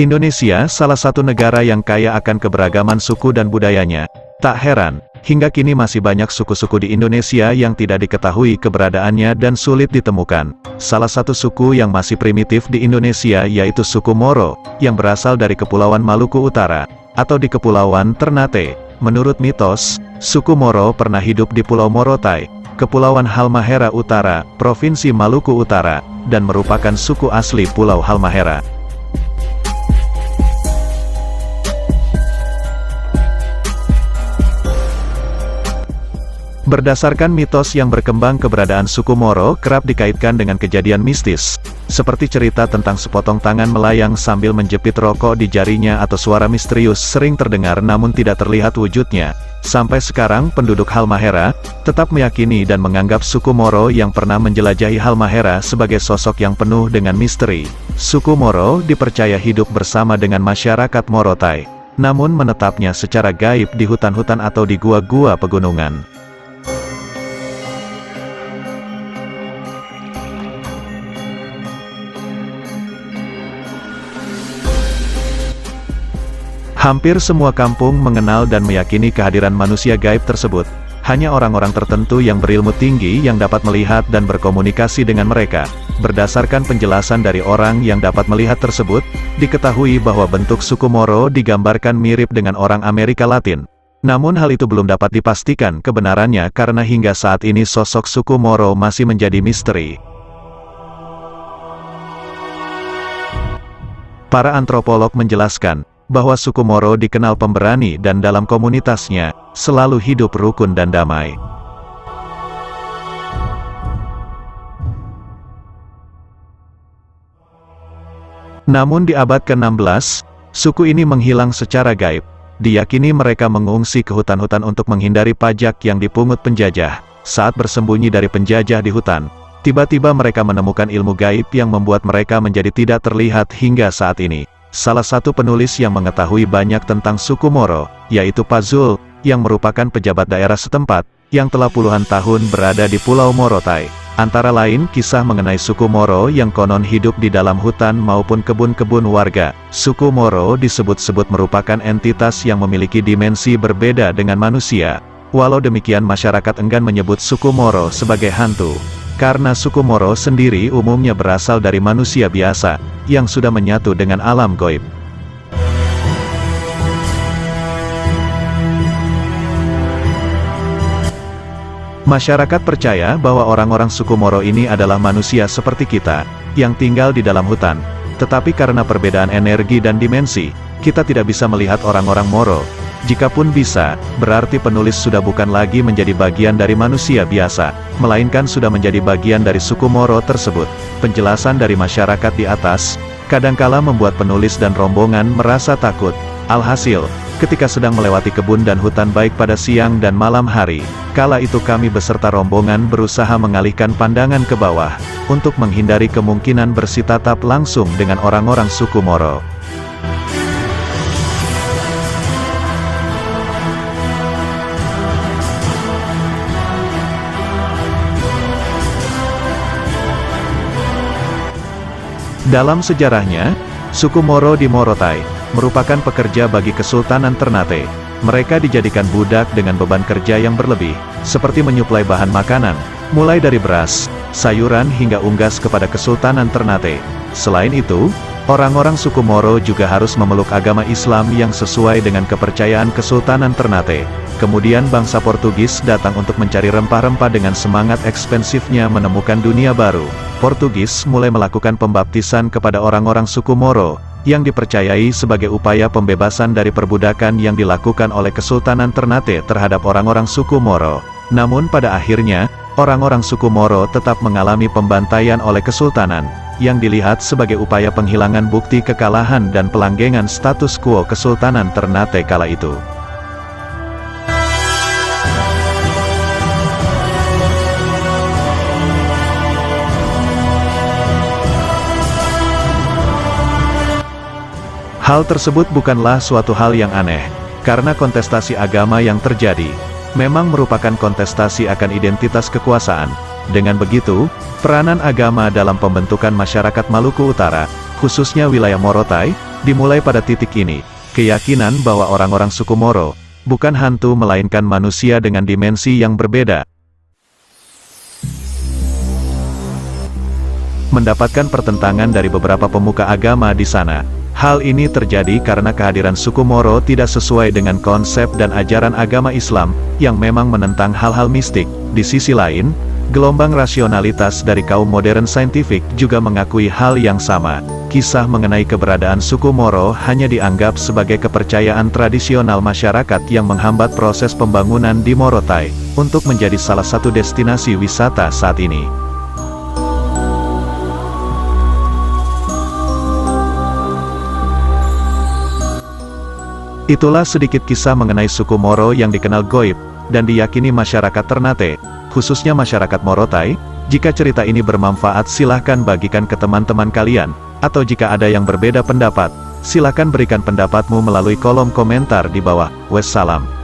Indonesia salah satu negara yang kaya akan keberagaman suku dan budayanya. Tak heran, hingga kini masih banyak suku-suku di Indonesia yang tidak diketahui keberadaannya dan sulit ditemukan. Salah satu suku yang masih primitif di Indonesia yaitu suku Moro, yang berasal dari Kepulauan Maluku Utara, atau di Kepulauan Ternate. Menurut mitos, suku Moro pernah hidup di Pulau Morotai, Kepulauan Halmahera Utara, Provinsi Maluku Utara, dan merupakan suku asli Pulau Halmahera. Berdasarkan mitos yang berkembang, keberadaan suku Moro kerap dikaitkan dengan kejadian mistis, seperti cerita tentang sepotong tangan melayang sambil menjepit rokok di jarinya atau suara misterius sering terdengar namun tidak terlihat wujudnya. Sampai sekarang penduduk Halmahera tetap meyakini dan menganggap suku Moro yang pernah menjelajahi Halmahera sebagai sosok yang penuh dengan misteri. Suku Moro dipercaya hidup bersama dengan masyarakat Morotai, namun menetapnya secara gaib di hutan-hutan atau di gua-gua pegunungan. Hampir semua kampung mengenal dan meyakini kehadiran manusia gaib tersebut. Hanya orang-orang tertentu yang berilmu tinggi yang dapat melihat dan berkomunikasi dengan mereka. Berdasarkan penjelasan dari orang yang dapat melihat tersebut, diketahui bahwa bentuk suku Moro digambarkan mirip dengan orang Amerika Latin. Namun hal itu belum dapat dipastikan kebenarannya karena hingga saat ini sosok suku Moro masih menjadi misteri. Para antropolog menjelaskan bahwa suku Moro dikenal pemberani dan dalam komunitasnya selalu hidup rukun dan damai. Namun di abad ke-16, suku ini menghilang secara gaib. Diyakini mereka mengungsi ke hutan-hutan untuk menghindari pajak yang dipungut penjajah. Saat bersembunyi dari penjajah di hutan, tiba-tiba mereka menemukan ilmu gaib yang membuat mereka menjadi tidak terlihat hingga saat ini. Salah satu penulis yang mengetahui banyak tentang suku Moro, yaitu Pazul, yang merupakan pejabat daerah setempat, yang telah puluhan tahun berada di Pulau Morotai. Antara lain kisah mengenai suku Moro yang konon hidup di dalam hutan maupun kebun-kebun warga. Suku Moro disebut-sebut merupakan entitas yang memiliki dimensi berbeda dengan manusia. Walau demikian masyarakat enggan menyebut suku Moro sebagai hantu. Karena suku Moro sendiri umumnya berasal dari manusia biasa, yang sudah menyatu dengan alam gaib. Masyarakat percaya bahwa orang-orang suku Moro ini adalah manusia seperti kita, yang tinggal di dalam hutan. Tetapi karena perbedaan energi dan dimensi, kita tidak bisa melihat orang-orang Moro. Jikapun bisa, berarti penulis sudah bukan lagi menjadi bagian dari manusia biasa, melainkan sudah menjadi bagian dari suku Moro tersebut. Penjelasan dari masyarakat di atas, kadangkala membuat penulis dan rombongan merasa takut. Alhasil, ketika sedang melewati kebun dan hutan baik pada siang dan malam hari, kala itu kami beserta rombongan berusaha mengalihkan pandangan ke bawah, untuk menghindari kemungkinan bersitatap langsung dengan orang-orang suku Moro. Dalam sejarahnya, suku Moro di Morotai merupakan pekerja bagi Kesultanan Ternate. Mereka dijadikan budak dengan beban kerja yang berlebih, seperti menyuplai bahan makanan, mulai dari beras, sayuran hingga unggas kepada Kesultanan Ternate. Selain itu, orang-orang suku Moro juga harus memeluk agama Islam yang sesuai dengan kepercayaan Kesultanan Ternate. Kemudian bangsa Portugis datang untuk mencari rempah-rempah dengan semangat ekspensifnya menemukan dunia baru. Portugis mulai melakukan pembaptisan kepada orang-orang suku Moro, yang dipercayai sebagai upaya pembebasan dari perbudakan yang dilakukan oleh Kesultanan Ternate terhadap orang-orang suku Moro. Namun pada akhirnya, orang-orang suku Moro tetap mengalami pembantaian oleh Kesultanan, yang dilihat sebagai upaya penghilangan bukti kekalahan dan pelanggengan status quo Kesultanan Ternate kala itu. Hal tersebut bukanlah suatu hal yang aneh, karena kontestasi agama yang terjadi memang merupakan kontestasi akan identitas kekuasaan. Dengan begitu, peranan agama dalam pembentukan masyarakat Maluku Utara, khususnya wilayah Morotai, Dimulai pada titik ini, keyakinan bahwa orang-orang suku Moro bukan hantu melainkan manusia dengan dimensi yang berbeda, mendapatkan pertentangan dari beberapa pemuka agama di sana. Hal ini terjadi karena kehadiran suku Moro tidak sesuai dengan konsep dan ajaran agama Islam, yang memang menentang hal-hal mistik. Di sisi lain, gelombang rasionalitas dari kaum modern saintifik juga mengakui hal yang sama. Kisah mengenai keberadaan suku Moro hanya dianggap sebagai kepercayaan tradisional masyarakat yang menghambat proses pembangunan di Morotai, untuk menjadi salah satu destinasi wisata saat ini. Itulah sedikit kisah mengenai suku Moro yang dikenal goib, dan diyakini masyarakat Ternate, khususnya masyarakat Morotai. Jika cerita ini bermanfaat silahkan bagikan ke teman-teman kalian, atau jika ada yang berbeda pendapat, silahkan berikan pendapatmu melalui kolom komentar di bawah. Wassalam.